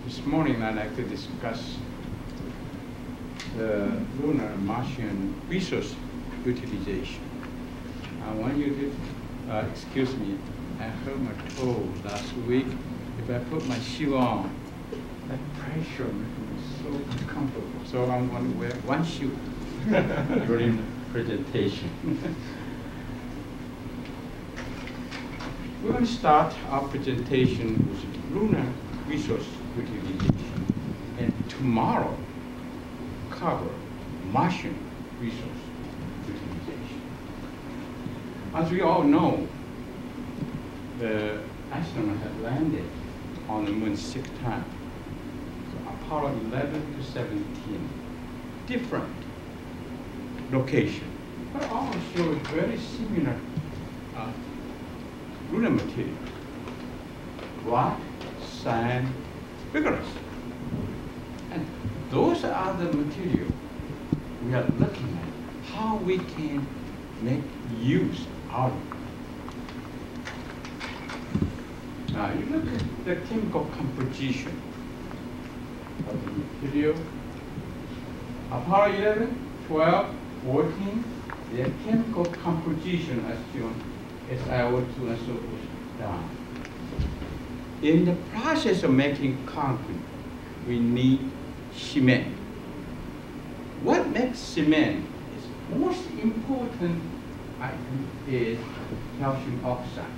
This morning I'd like to discuss the lunar Martian resource utilization. I want you to excuse me. I hurt my toe last week. If I put my shoe on, that pressure makes me so uncomfortable. So I'm going to wear one shoe during the presentation. We're going to start our presentation with lunar resource utilization, and tomorrow cover Martian resource utilization. As we all know, the astronaut had landed on the moon 6 times. So Apollo 11 to 17, different location, but all show very similar lunar material. Rock, sand, vigorous. And those are the material we are looking at, how we can make use out of it. Now you look at the chemical composition of the material. Apollo 11, 12, 14, their chemical composition as shown SiO2 and so forth down. In the process of making concrete, we need cement. What makes cement is most important item is calcium oxide.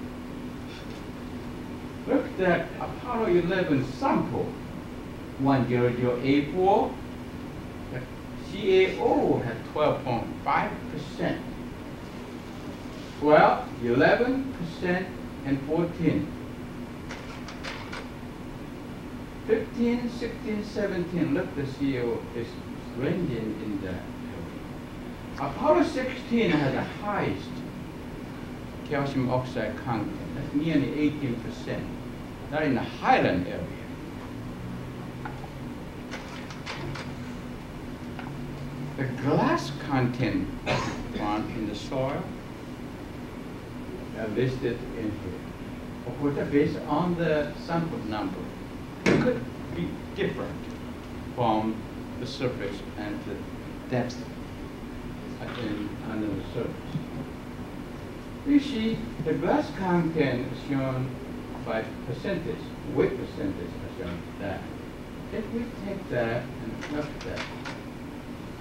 Look at that Apollo 11 sample, 100A4, the CaO had 12.5%. 12, 11%, and 14. 15, 16, 17, look, the CaO is ranging in that area. Apollo 16 had the highest calcium oxide content, that's nearly 18%. That in the highland area. The glass content found in the soil are listed in here. Of course, based on the sample number, it could be different from the surface and the depth under the surface. You see, the glass content is shown by percentage, weight percentage is shown that. If we take that and flip that,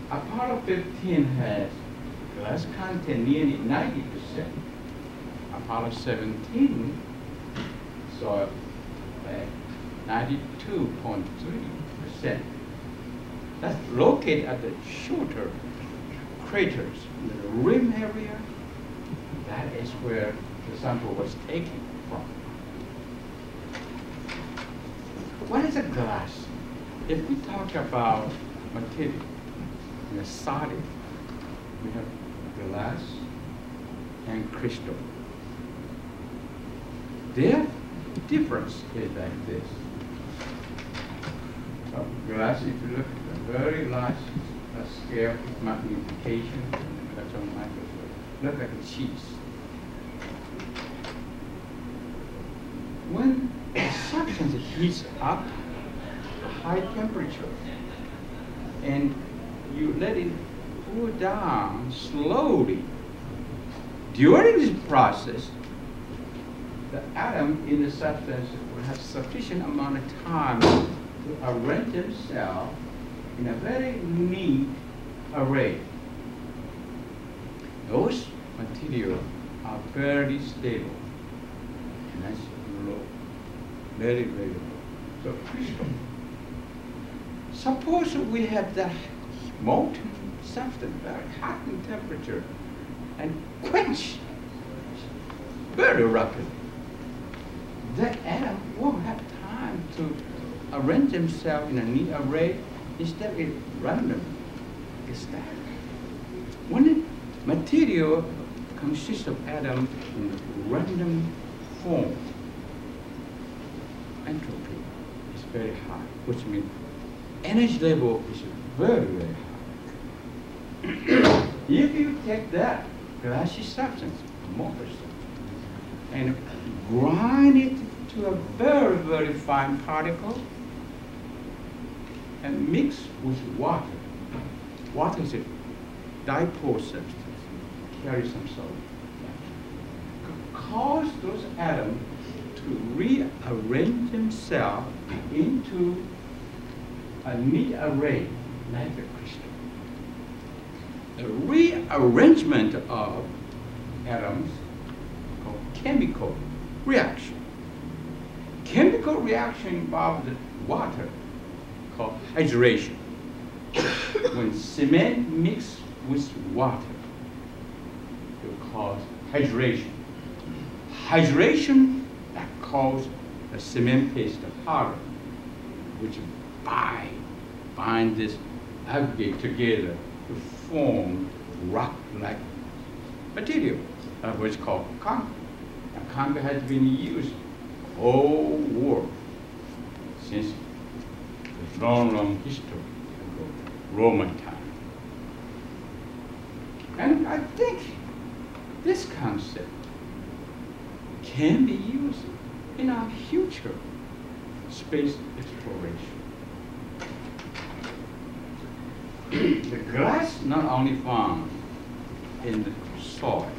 Apollo 15 has glass content nearly 90%. Apollo 17 soil at 92.3%. That's located at the shorter craters in the rim area. That is where the sample was taken from. What is a glass? If we talk about material, in a solid, we have glass and crystal. Their difference is like this. Glass, if you look at a very large scale magnification in the electron microscope, look like a cheese. When the substance heats up to high temperature and you let it cool down slowly, during this process, the atom in the substance will have sufficient amount of time to arrange themselves in a very neat array. Those materials are very stable, and that's low, very, very low. So crystal. Suppose we have that molten substance, very hot in temperature, and quench very rapidly. That atom won't have time to arrange themselves in a neat array. Instead, it's random. It's static. When the material consists of atoms in random form, entropy is very high, which means energy level is very, very high. If you take that glassy substance, amorphous substance, and grind it to a very, very fine particle, and mix with water. Water is a dipole substance, carries some salt. Cause those atoms to rearrange themselves into a neat array like a crystal. The rearrangement of atoms called chemical reaction. Chemical reaction involves water called hydration. When cement mixes with water, it causes hydration. Hydration that causes the cement paste harder, which bind this aggregate together to form rock-like material, which is called concrete. And concrete has been used all world since the long history ago, Roman time. And I think this concept can be used in our future space exploration. The glass not only found in the soil,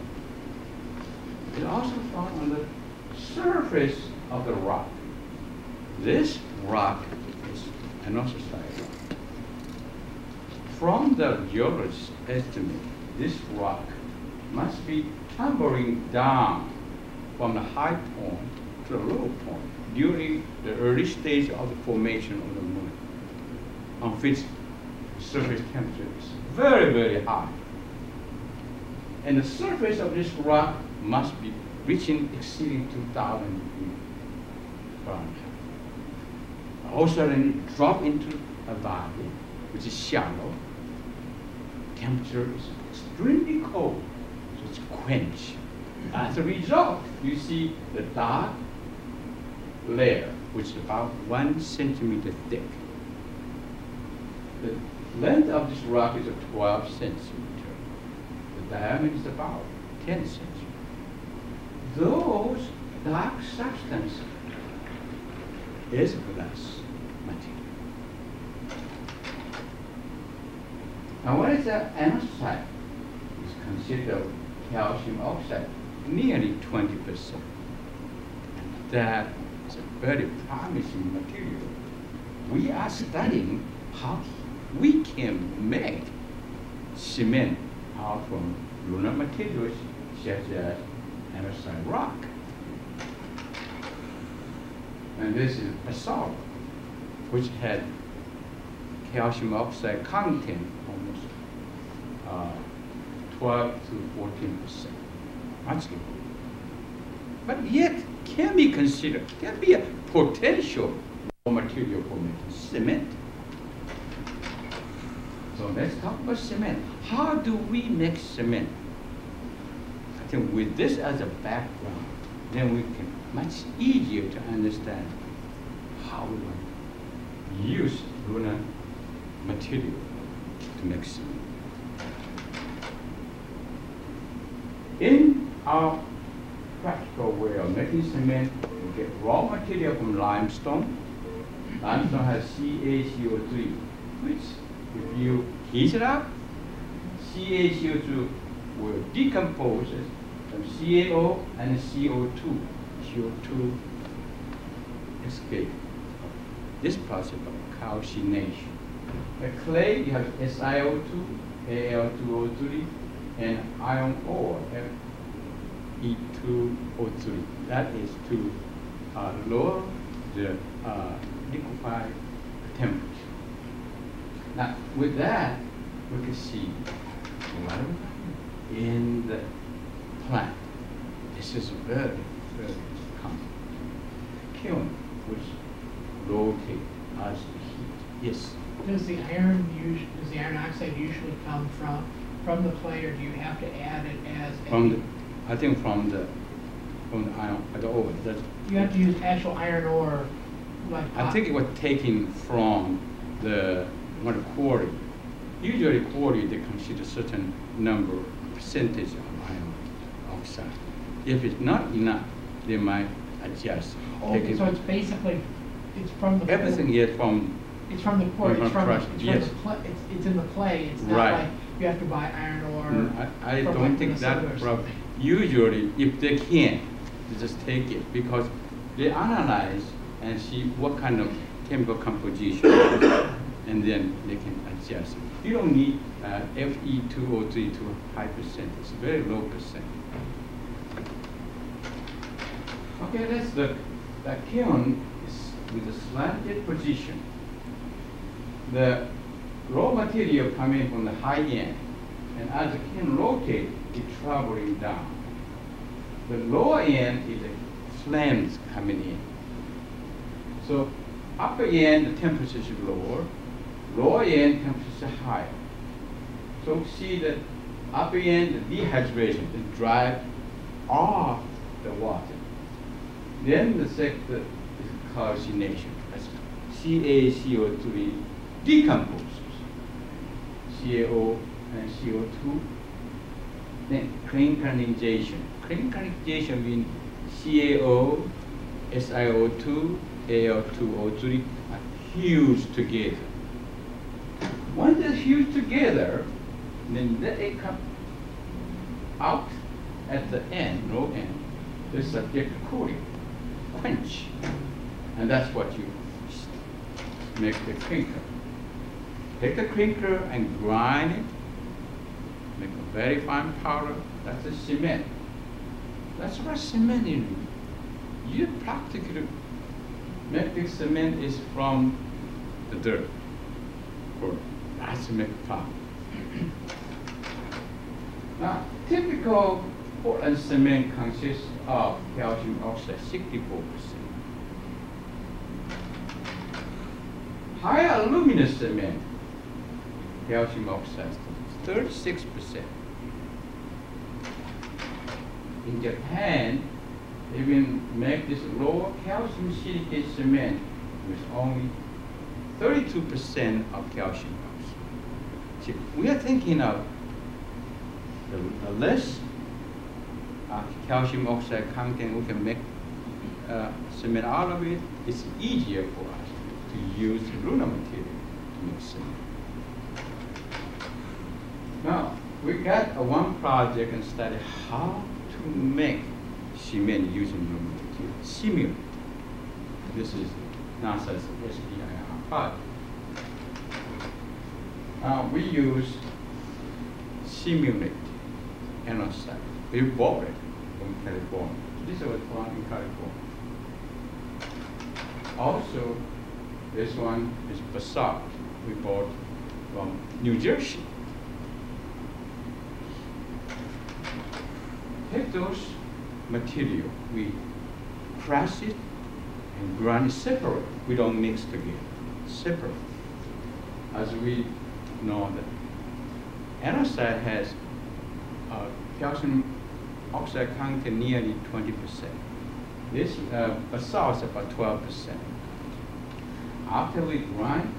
it also found on the surface of the rock. This rock is an ostracite rock. From the geologist's estimate, this rock must be tumbling down from the high point to the low point during the early stage of the formation of the moon, on which surface temperature is very, very high. And the surface of this rock must be exceeding 2,000 degrees Fahrenheit. Also, then it drops into a valley, which is shallow. Temperature is extremely cold, so it's quenched. As a result, you see the dark layer, which is about 1 centimeter thick. The length of this rock is 12 centimeters. The diameter is about 10 centimeters. Those dark substances is glass material. Now, what is the andesite? It's considered calcium oxide, nearly 20%. And that is a very promising material. We are studying how we can make cement out from lunar materials such as andesite rock. And this is a solid which had calcium oxide content almost 12 to 14%, much lower. But yet can be considered, can be a potential raw material for making cement. So let's talk about cement. How do we make cement? I think with this as a background, then we can much easier to understand how we use lunar material to make cement. In our practical way of making cement, we get raw material from limestone. Limestone has CaCO3, which if you heat it up, CaCO2 will decompose it from CaO and CO2. CO2 escape. This process of calcination. The clay, you have SiO2, Al2O3, and iron ore, E2O3. That is to lower the liquefied temperature. Now, with that, we can see what in the plant. This is very, very common. Kiln, which rotate as the heat. Yes. Does the iron oxide usually come from the clay, or do you have to add it as I think from the iron, the ore. You have to use actual iron ore, like I think it was taken from the quarry. Usually quarry, they consider certain number, percentage of iron oxide. If it's not enough, they might adjust. Okay, so it's basically, it's from the everything is from It's from the port, it's from, crush, it's yes. from the it's in the clay, it's not Right. like you have to buy iron ore. I from, don't like, think that Minnesota or problem. something. Usually, if they can, they just take it because they analyze and see what kind of chemical composition, and then they can adjust. You don't need Fe2O3 to high percent. It's very low percent. Okay, let's look. The kiln is with a slanted position. The raw material coming from the high end, and as the kiln rotates, it's traveling down. The lower end is the flames coming in. So upper end, the temperature is lower. Lower end, temperature is higher. So see that upper end, the dehydration, it drive off the water. Then the sector is calcination. That's CaCO3 decomposes. CaO and CO2. Then clinkerization. Clinkerization means CaO, SiO2, Al2O3 are fused together. Once they're fused together, then they come out at the end, low end. They're subject to cooling, quench, and that's what you make the clinker. Take the clinker and grind it, make a very fine powder. That's the cement. That's what cement is. You practically make the cement is from the dirt, or that's to make a powder. Now, typical Portland cement consists of calcium oxide, 64%. High aluminum cement, calcium oxide, 36%. In Japan, they will make this lower calcium silicate cement with only 32% of calcium oxide. See, we are thinking of the less calcium oxide content we can make cement out of it. It's easier for us to use lunar material to make cement. Now, we got one project and study how to make cement using lunar material. Simulate. This is NASA's SBIR project. We use simulate andesite. We bought it from California. This was found in California. Also, this one is basalt. We bought from New Jersey. Take those material, we crush it and grind it separate. We don't mix together, separate. As we know that andesite has calcium oxide content nearly 20%. This basalt is about 12%. After we grind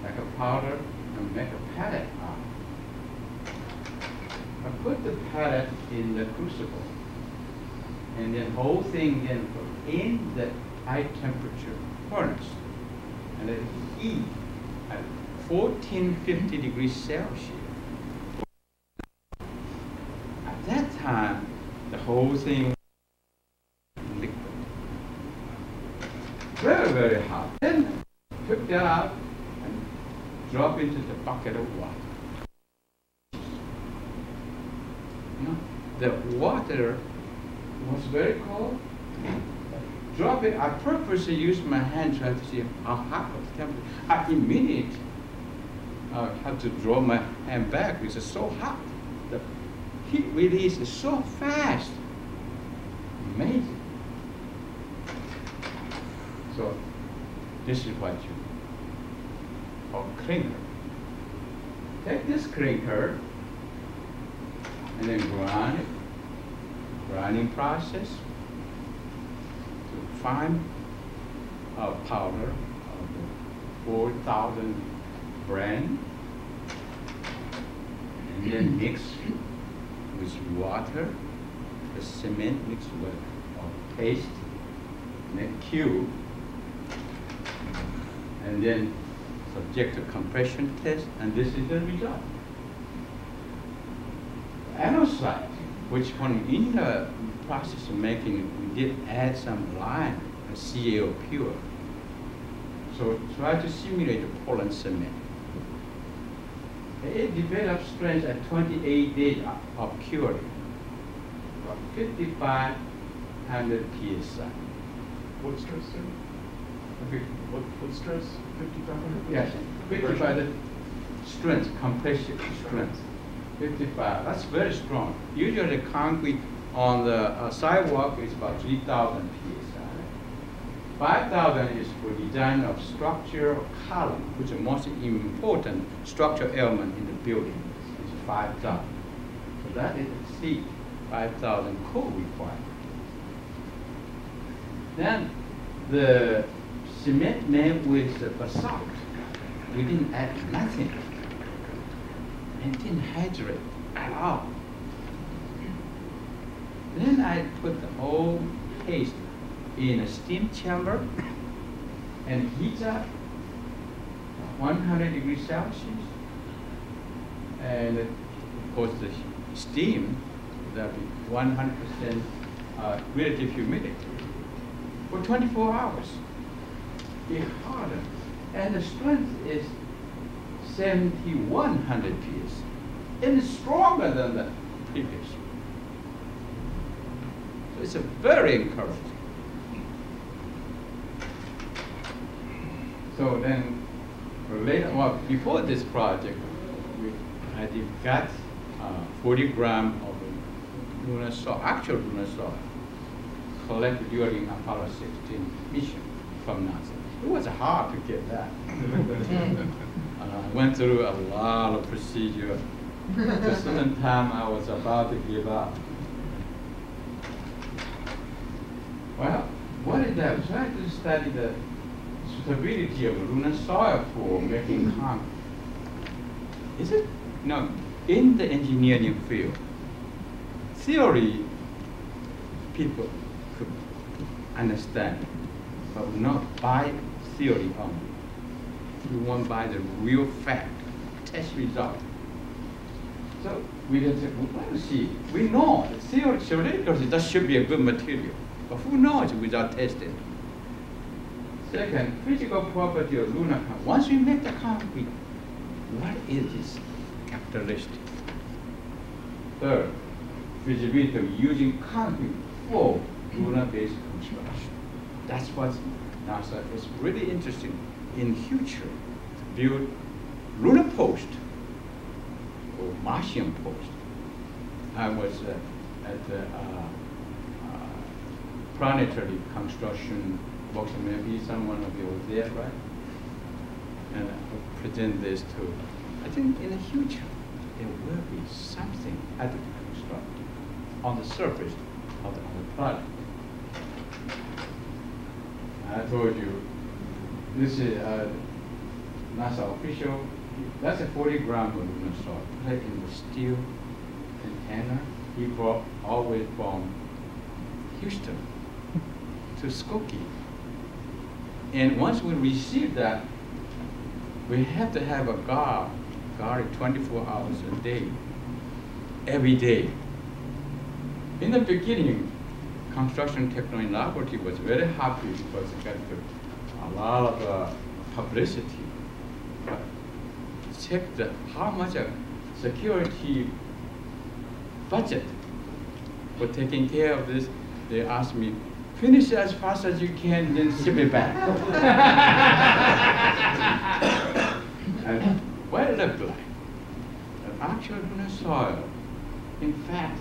like a powder and make a pellet out, I put the pellet in the crucible, and the whole thing then put in the high temperature furnace, and it heat at 1450 degrees Celsius. At that time, the whole thing liquid. Very, very hot. Then took that out and drop into the bucket of water. You know, the water was very cold. Drop it. I purposely used my hand trying to see how hot was the temperature. I immediately had to draw my hand back because it's so hot. The heat release is so fast. Amazing. So this is what you call clinker. Take this clinker and then grind it. Grinding process to fine powder of the 4,000 brand, and then mix with water, the cement mixed with paste, and then cube, and then subject to compression test, and this is the result. Andesite, which when in the process of making, we did add some lime, CaO pure. So try to simulate the Portland cement. It develops strength at 28 days of curing, about 5,500 psi. What stress, sir? What stress? 5,500? Yes, 55 strength, compression strength. 55, that's very strong. Usually concrete on the sidewalk is about 3,000 psi. 5,000 is for design of structure or column, which is the most important structural element in the building. It's 5,000. So that is exceed 5,000 code requirement. Then the cement made with the basalt, we didn't add nothing. And didn't hydrate at all. Then I put the whole paste in a steam chamber and heat up 100 degrees Celsius. And of course the steam, that be 100% relative humidity for 24 hours. It hardened. And the strength is 7,100 psi. It is stronger than the previous. So it's a very encouraging. So then, later, well, before this project, I did got 40 grams of lunar soil, actual lunar soil, collected during Apollo 16 mission from NASA. It was hard to get that. I went through a lot of procedure. At a certain time, I was about to give up. Well, what is that? I tried to study the suitability of lunar soil for making concrete. Is it? No, in the engineering field, theory people could understand, but not by theory only. You want by the real fact, test result. So we just said, well, let's see. We know theoretically that should be a good material, but who knows without testing? Second, physical property of lunar concrete. Once we make the concrete, what is its characteristic? Third, feasibility of using concrete for lunar-based construction. That's what NASA is really interested in future, to build lunar post or Martian post. I was at the planetary construction workshop. Maybe someone of you was there, right? And I present this to. I think in the future there will be something at the construct on the surface of the planet. I told you, this is NASA official. That's a 40 gram of lunar soil. Put it in the steel container. He brought all the way from Houston to Skokie. And once we receive that, we have to have a guard it 24 hours a day, every day. In the beginning, construction technology laboratory was very happy because it got a lot of publicity. But check how much a security budget for taking care of this. They asked me, finish as fast as you can, then ship it back. And what it looked like? An actual lunar soil. In fact,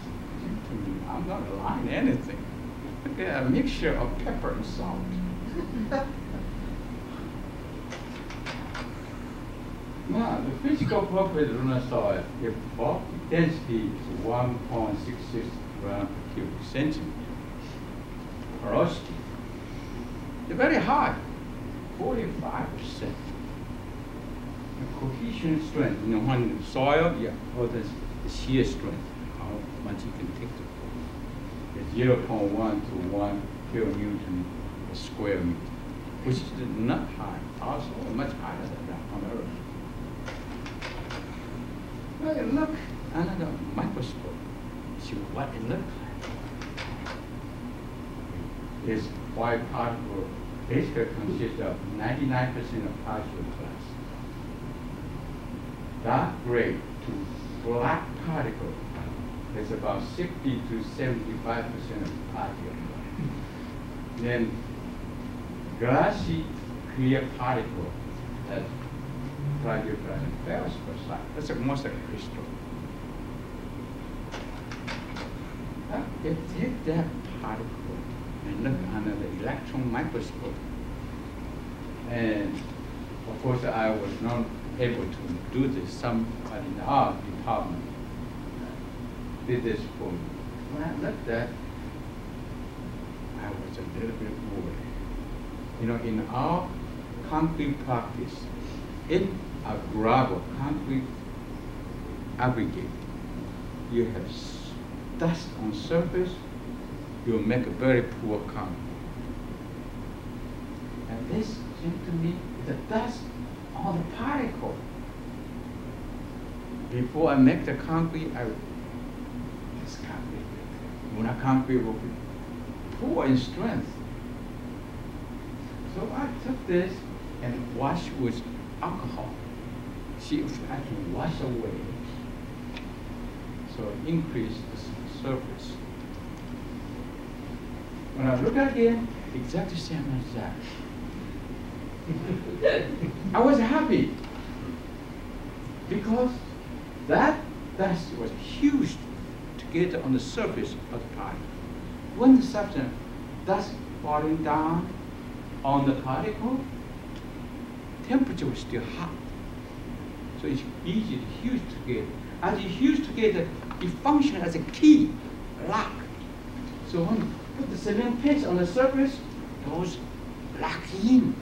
I'm not lying anything. Look at a mixture of pepper and salt. Now, the physical property of lunar soil, if bulk density is 1.66 grams per cubic centimeter, porosity, they're very high, 45%. The cohesion strength, when soil, the shear strength, how much you can take the force, is 0.1 to 1 kilonewton per square meter, which is not high, also much higher than that on look under the microscope. See what it looks like. This white particle basically consists of 99% of partial class. Dark gray to black particle is about 60 to 75% of particle. Then glassy clear particle that particle class and feldspar slide. That's almost like a crystal. Now, if you take that particle and look under the electron microscope, and of course I was not able to do this. Somebody in the art department did this for me. When I looked at, I was a little bit worried. You know, in our concrete practice, in a gravel concrete aggregate, you have dust on surface, you make a very poor concrete. And this seemed to me the dust on the particle. Before I make the concrete, this concrete, when a concrete will be poor in strength. So I took this and washed with alcohol. See if I can wash away. So increase the surface. When I look again, exactly the same as that. I was happy because that dust was huge to get on the surface of the particle. When the substance dust falling down on the particle, temperature was still hot. So it's easy to use together. As you use together, it functions as a key, lock. So when you put the cement paste on the surface, those lock in.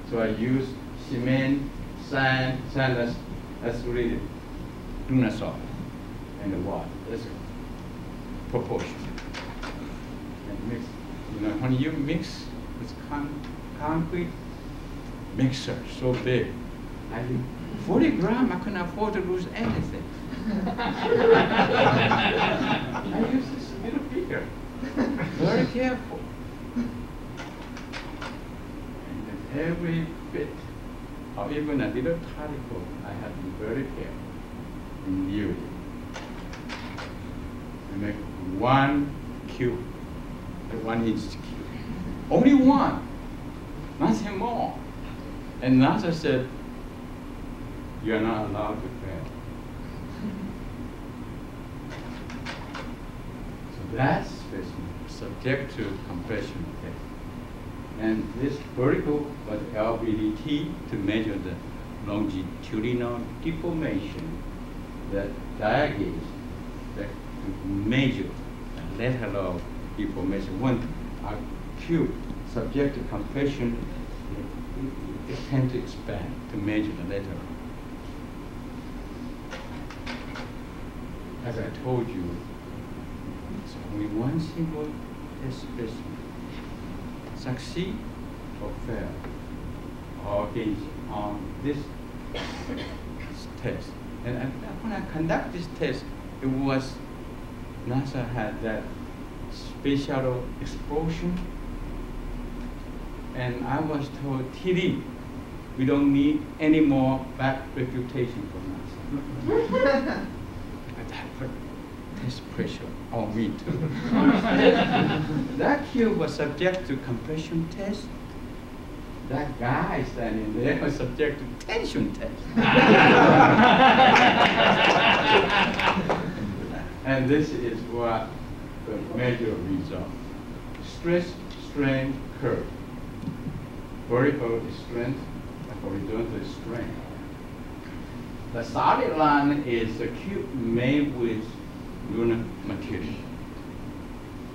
So I use cement, sand, that's really lunar soil, and the water. That's a proportion. And mix. You know, when you mix with concrete mixer so big, I think 40 grams, I couldn't afford to lose anything. I use this little figure, very careful. Every bit, or even a little particle, I have to be very careful in viewing. I make 1 cube, a 1 inch cube. Only one, nothing more. And NASA said, you're not allowed to fail. So that specimen is subject to compression test. And this vertical was LVDT to measure the longitudinal deformation, the diagonals that measure the lateral deformation. When a cube subject to compression, it tends to expand to measure the lateral. As I told you, it's only one single test specimen. Succeed or fail or against on this test. And when I conduct this test, it was NASA had that space shuttle explosion, and I was told, TD, we don't need any more bad reputation from NASA. But that put test pressure on me too. That cube was subject to compression test. That guy standing there was subject to tension test. And this is what the major result. Stress strain curve. Vertical is strength, and horizontal is strain. The solid line is the cube made with lunar material.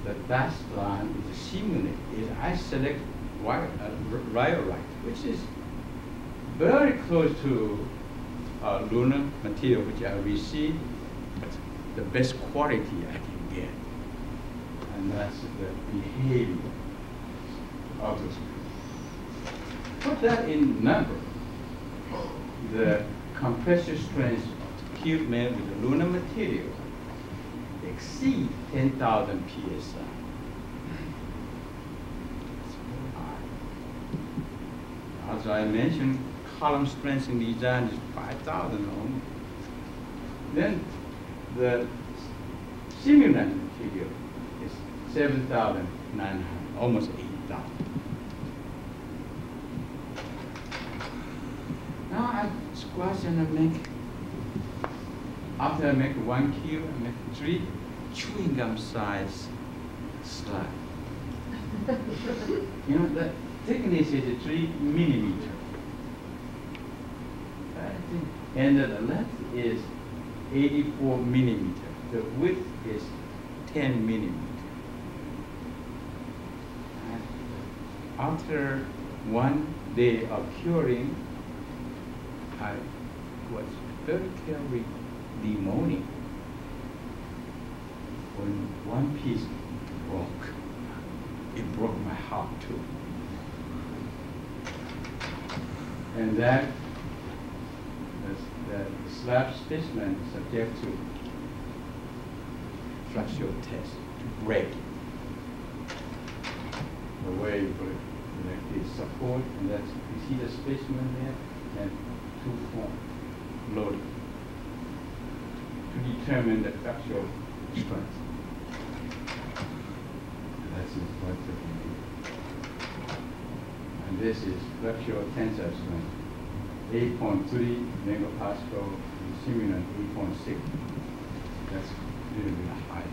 The dashed line is simulated. I select rhyolite, which is very close to lunar material, which I received the best quality I can get. And that's the behavior of those people. Put that in number. the compressor strength tube made with aluminum material exceed 10,000 psi. As I mentioned, column strength in design is 5,000 ohm. Then the simulant material is 7,900, almost 8,000. Now I squash and I make, after I make 1 cube, I make 3 chewing gum size slab. You know, the thickness is 3 millimeter. And the length is 84 millimeter. The width is 10 millimeter. And after 1 day of curing, I was very carefully demolding. When 1 piece broke, it broke my heart too. And that the slab specimen is subject to structural test to break it. The way you put it, like this support, and that's, you see the specimen there, and 2 form loading to determine the structural strength. That's important. And this is structural tensile strength. 8.3 megapascal, simulant 8.6. That's really, really high.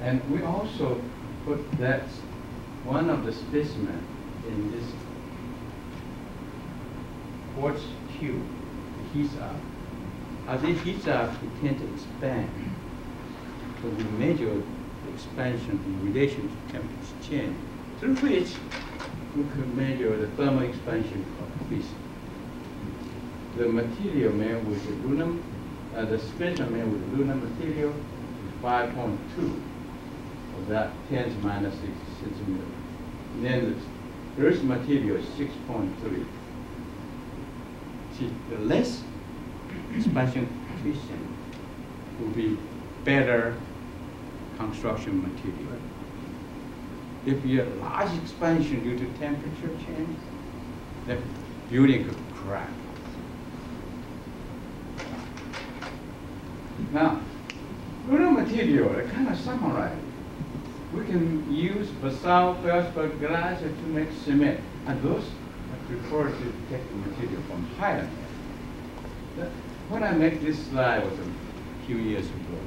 And we also put that one of the specimen in this quartz tube. It heats up. As it heats up, it tends to expand. So we measure the expansion in relation to temperature change, through which we could measure the thermal expansion coefficient. The material made with aluminum, the specimen made with aluminum material is 5.2 of that 10 to minus 6 centimeter. And then the earth material is 6.3. See, the less expansion coefficient will be better construction material. If you have large expansion due to temperature change, the building could crack. Now, aluminum material, to kind of summarize, we can use basalt, feldspar, glass to make cement, and those I prefer to take the material from Highland. When I made this slide was a few years ago.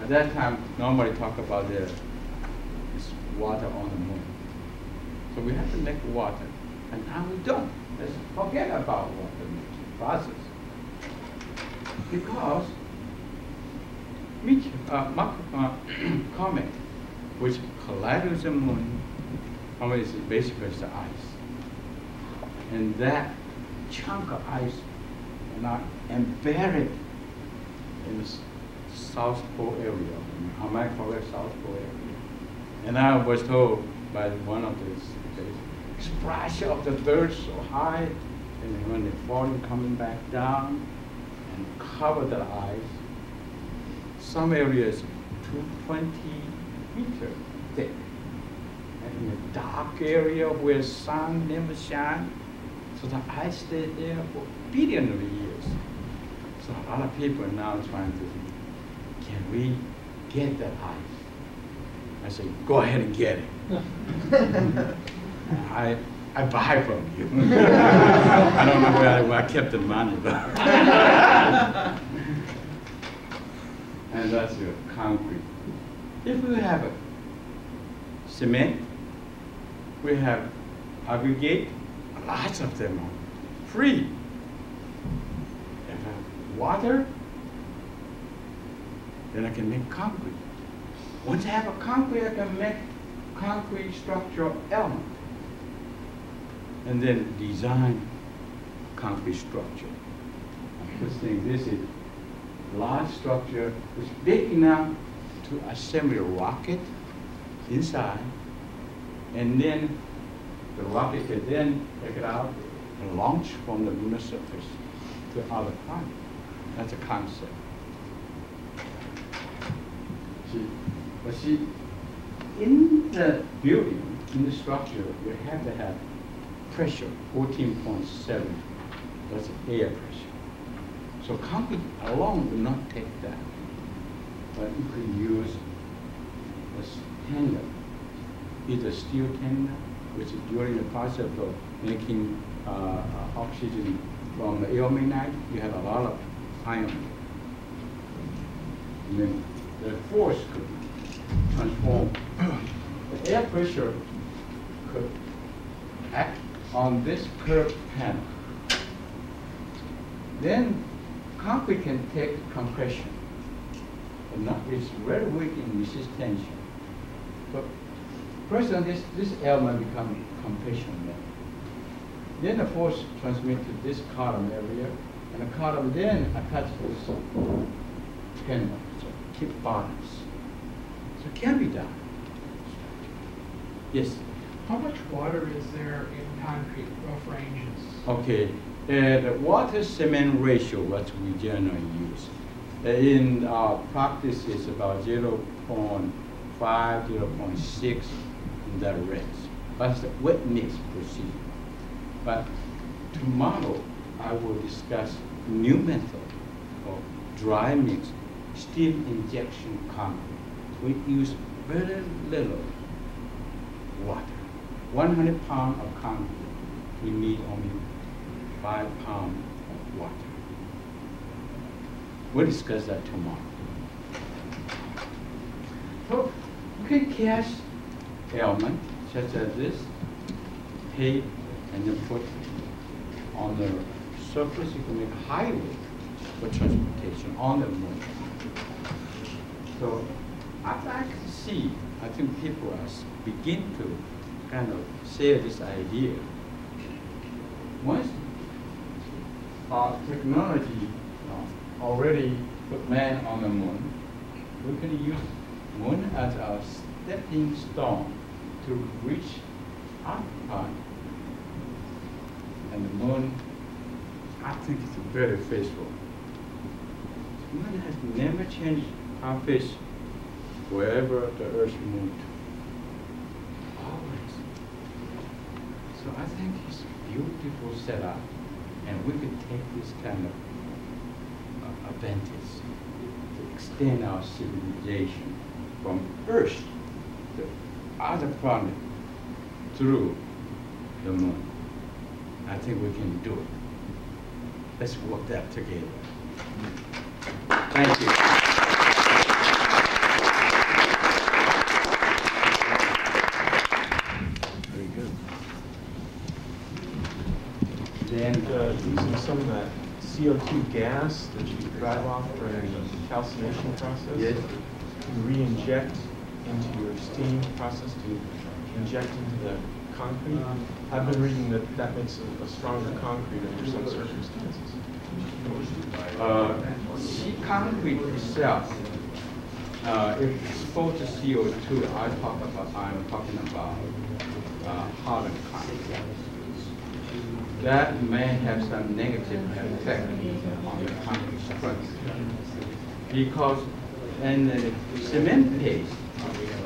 At that time, normally talk about this water on the moon. So we have to make water, and now we don't. Let's forget about water making process. Because comet, which collided with the moon, comet is basically the ice. And that chunk of ice is not embedded in the South Pole area. Am I correct? South Pole area. And I was told by one of these splash of the dirt so high, and when it's falling, coming back down and cover the ice. Some areas 220 meters thick. And in a dark area where sun never shines, so the ice stayed there for billions of years. So a lot of people are now trying to think, can we get that ice? I say, go ahead and get it. I buy from you. I don't know where I kept the money, but. And that's your concrete. If we have a cement, we have aggregate, lots of them are free. If I have water, then I can make concrete. Once I have a concrete, I can make concrete structural element. And then design concrete structure. This is large structure. It's big enough to assemble a rocket inside. And then the rocket can then take it out, launch from the lunar surface to other planets. That's a concept. See, in the building, in the structure, you have to have pressure, 14.7. That's air pressure. So concrete alone will not take that. But you could use a tender, either steel tender, which is during the process of making oxygen from the ilmenite, you have a lot of iron. And then the force could transform. The air pressure could act on this curved panel. Then concrete can take compression. It's very weak in resist tension. So first on this element becomes compression then. Then the force transmits to this column area, and the column then attaches this tender, so keep balance. So it can be done. Yes? How much water is there in concrete, rough ranges? Okay, the water cement ratio, what we generally use. In practice, it's about 0.5, 0.6 in that range. That's the wet mix procedure. But tomorrow, I will discuss new method of dry mix, steam injection concrete. We use very little water. 100 pounds of concrete, we need only 5 pounds of water. We'll discuss that tomorrow. So you can cast elements such as this, tape, and then put on the surface. You can make a highway for transportation on the moon. So I'd like to see, I think people are begin to kind of share this idea. Once our technology already put man on the moon, we can use moon as a stepping stone to reach our planet. And the moon, I think it's very faithful. The moon has never changed our face wherever the Earth moved. Always. So I think it's a beautiful setup, and we could take this kind of advantage to extend our civilization from Earth to other planet through the moon. I think we can do it. Let's work that together. Thank you. Very good. Then Using some of that CO2 gas that you drive off during the calcination process, Yes. you re-inject into your steam process to inject into the concrete. I've been reading that that makes a stronger concrete under some circumstances. See, concrete itself, if it's exposed to CO2, I'm talking about hardened concrete. That may have some negative effect on the concrete structure. Because in the cement paste,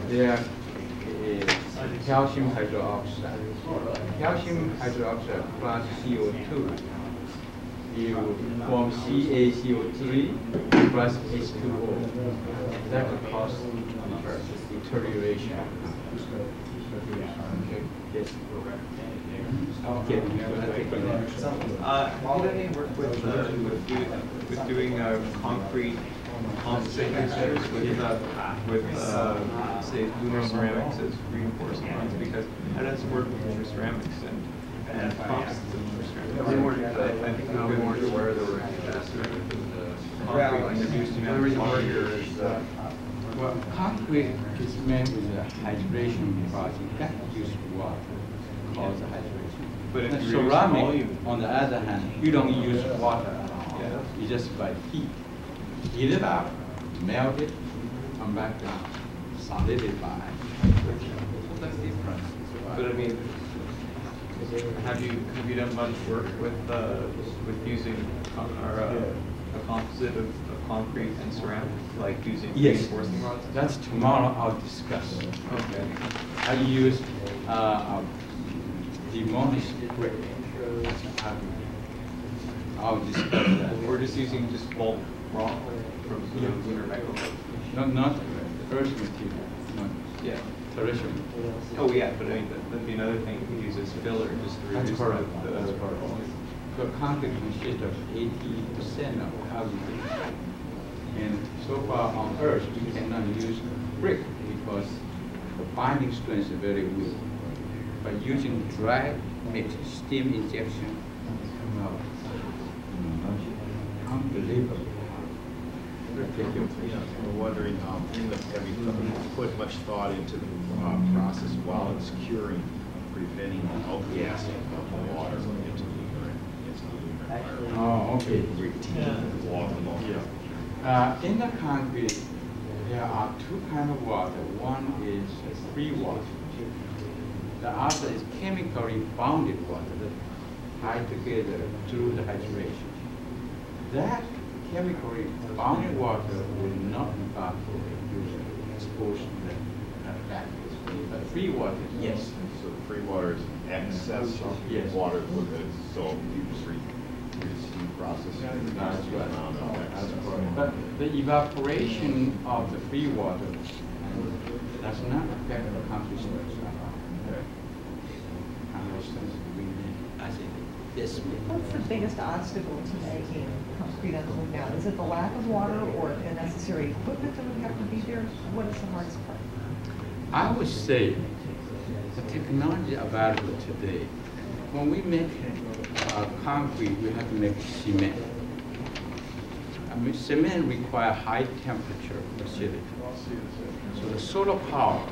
there is calcium hydroxide. Calcium hydroxide plus CO2, you form CaCO3 plus H2O. That could cause deterioration. Yes. Okay. Have you done any work with doing concrete signatures with say lunar ceramics as reinforcements? Because that does work with lunar ceramics and composites of lunar ceramics. I think we've been more aware that we're concrete introduced in every concrete. Well, concrete is meant with a hydration process. You can't use water to cause the hydration. But if And you ceramic, volume, on the other hand, you don't use water. You just by heat. Heat it up, melt it, come back down, solidify. That's different. but I mean, Have you done much work with using a composite of concrete and ceramic, like using Yes. reinforcing rods? That's tomorrow I'll discuss. Okay. I use demolished brick. I'll discuss that. We're just using just bulk rock from the lunar megalith. Not earth material, not Yeah. terrestrial material. Oh yeah, but I mean that'd be another thing you could use as filler just to That's reduce correct. the That's correct. So concrete consists of 80% of carbon. And so far on Earth, we cannot use brick because the binding strength is very weak. But using dry mix, steam injection, unbelievable. We're wondering, have you put much thought into the process while it's curing, preventing outgassing of the water into the urine? Oh, okay. Routine water loss. In the concrete, there are two kinds of water. One is free water. The other is chemically bounded water that tie together through the hydration. That chemically bounded water will not evaporate due to exposure to the factors. But free water, yes. So the free water is excess Yes. water with it, so you just steam process. That's right. Amount of That's excess. correct. But the evaporation of the free water does not affect the concrete structure. I think this What's the biggest obstacle to making concrete on the move now? Is it the lack of water or the necessary equipment that would have to be there? What is the hardest part? I would say the technology available today, when we make concrete, we have to make cement. I mean, cement requires high temperature facility. So the solar power,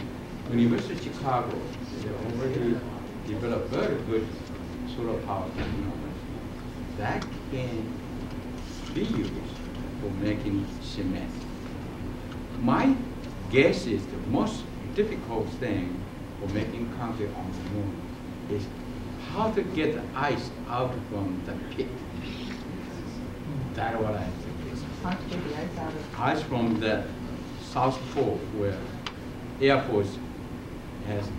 University of Chicago, they already developed very good solar power technology that can be used for making cement. My guess is the most difficult thing for making concrete on the moon is how to get the ice out from the pit. That's what I think is. How to get the ice out of Ice from the South Pole where Air Force has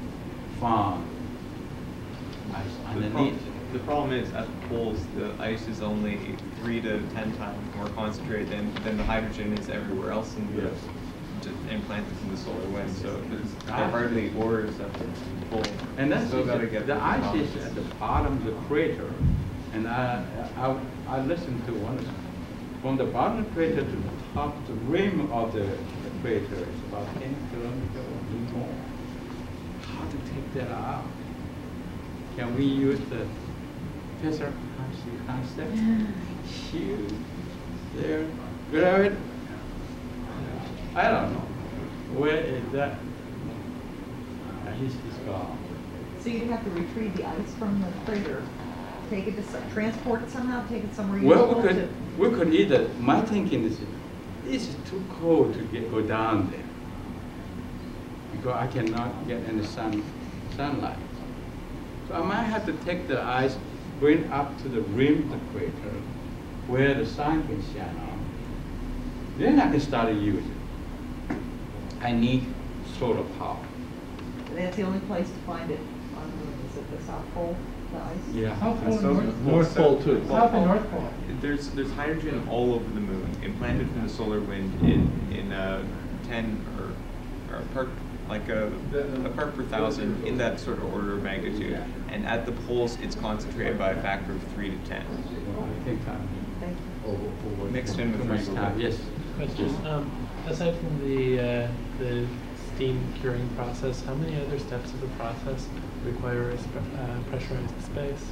found ice underneath. The problem is at the poles, the ice is only 3 to 10 times more concentrated than the hydrogen is everywhere else in the implanted in the solar wind. So there are hardly orders at the pole. And that's Still gotta get the the ice is technology. at the bottom of the crater, and I listened to one from the bottom of the crater to the top, the rim of the crater is about 10 kilometers or more. How to take that out? Can we use the Pesar concept? Shoot, there, grab it. I don't know. Where is that? He's gone. So you'd have to retrieve the ice from the crater, take it to, transport it somehow, take it somewhere Well, useful we could either, my thinking is, this is too cold to go down there. Because I cannot get any sunlight. So I might have to take the ice, bring up to the rim of the crater, where the sun can shine on. Then I can start to use it. I need solar power. That's the only place to find it on the moon. Is it the South Pole, the ice? Yeah. South Pole, That's- North Pole too. South and North Pole. There's hydrogen all over the moon, implanted from the solar wind in 10 or a part, like a part per thousand, in that sort of order of magnitude. And at the poles, it's concentrated by a factor of 3 to 10. I think I'm Thank you. Mixed in with too much free time. Yes. Question. Aside from the steam curing process, how many other steps of the process require a pressurized space?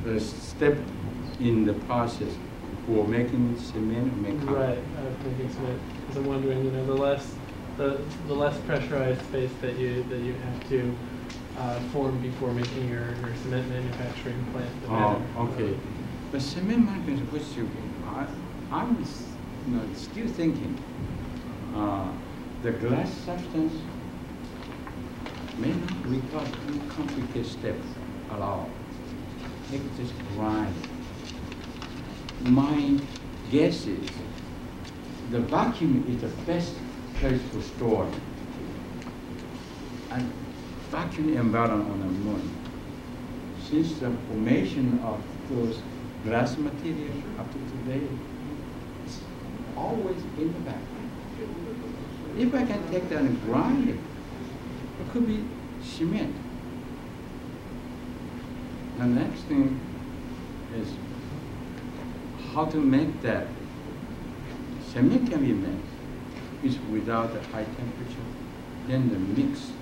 The step in the process for making cement or making Right, making cement. Because I'm wondering, the less pressurized space that you have to form before making your cement manufacturing plant, the better. Oh, okay. But cement manufacturing, which I'm still thinking, the glass substance may not require too complicated steps. allowed. They could just grind. My guess is the vacuum is the best place to store it. And vacuum environment on the moon, since the formation of those glass material up to today, it's always in the vacuum. If I can take that and grind it, it could be cement. The next thing is how to make that. Cement can be made is without a high temperature. Then the mix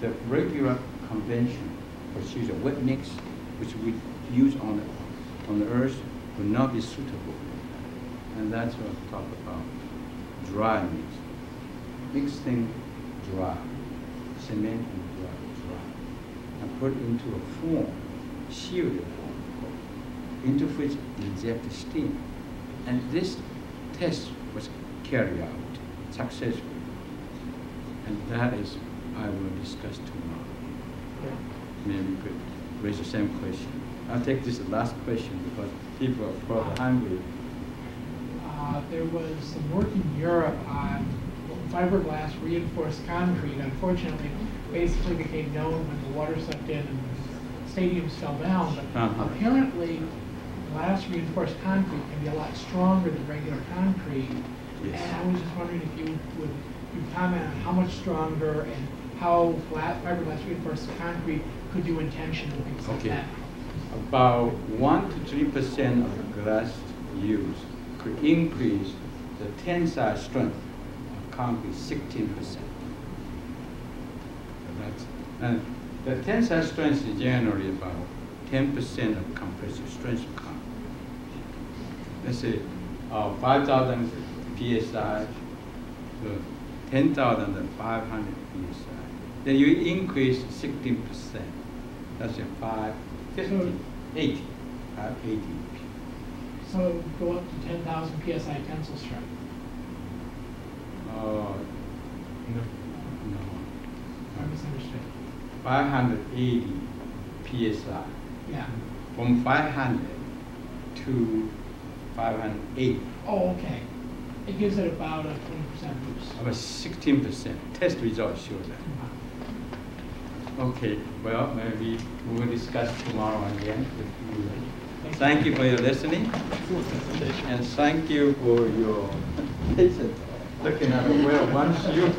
the regular convention procedure, wet mix, which we use on the earth, will not be suitable. And that's what I talk about dry mix. Mix things dry, cement and dry, and put into a form, shielded form, into which inject steam. And this test was carried out successfully. And that is, I will discuss tomorrow. Yeah. Maybe you could raise the same question. I'll take this last question because people are probably hungry. There was some work in Europe on fiberglass reinforced concrete. Unfortunately, basically became known when the water sucked in and stadiums fell down. But apparently, glass reinforced concrete can be a lot stronger than regular concrete. Yes. And I was just wondering if you would comment on how much stronger and how fiberglass reinforced concrete could do in tension and things like that. About 1 to 3% of the glass used could increase the tensile strength of concrete 16%. And the tensile strength is generally about 10% of compressive strength of concrete. Let's say 5,000 psi to 10,500 psi. Then you increase 16%. That's a 550, 80, 580. So go up to 10,000 psi tensile strength. No. I misunderstood. 580 psi. Yeah. From 500 to 580. Oh, okay. It gives it about a 20% boost. About 16%. Test results show that. Okay, well, maybe we will discuss tomorrow again. Thank you for your listening. And thank you for your patience looking at where one shoe.